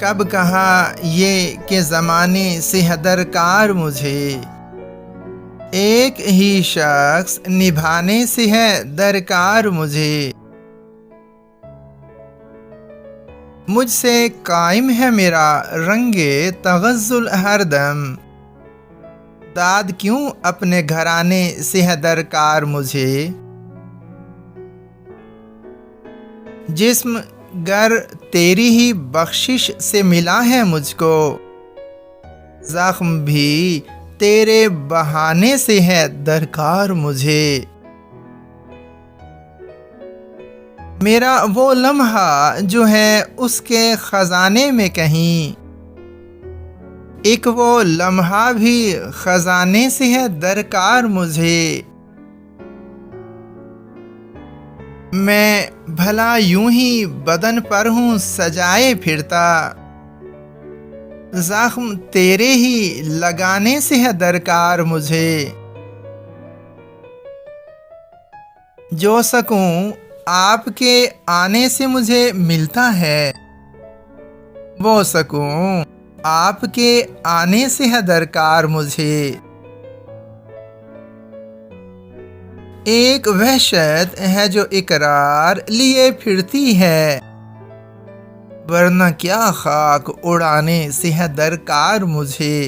कब कहा ये कि ज़माने से है दरकार मुझे, एक ही शख्स निभाने से है दरकार मुझे। मुझसे कायम है मेरा रंगे तगज़्ज़ुल हरदम, दाद क्यों अपने घराने से है दरकार मुझे। जिस्म गर तेरी ही बख्शिश से मिला है मुझको, ज़ख्म भी तेरे बहाने से है दरकार मुझे। मेरा वो लम्हा जो है उसके खजाने में कहीं, एक वो लम्हा भी खजाने से है दरकार मुझे। मैं भला यूं ही बदन पर हूँ सजाए फिरता, ज़ख्म तेरे ही लगाने से है दरकार मुझे। जो सकूं आपके आने से मुझे मिलता है, वो सकूं आपके आने से है दरकार मुझे। एक वहशत है जो इकरार लिए फिरती है, वरना क्या खाक उड़ाने से है दरकार मुझे।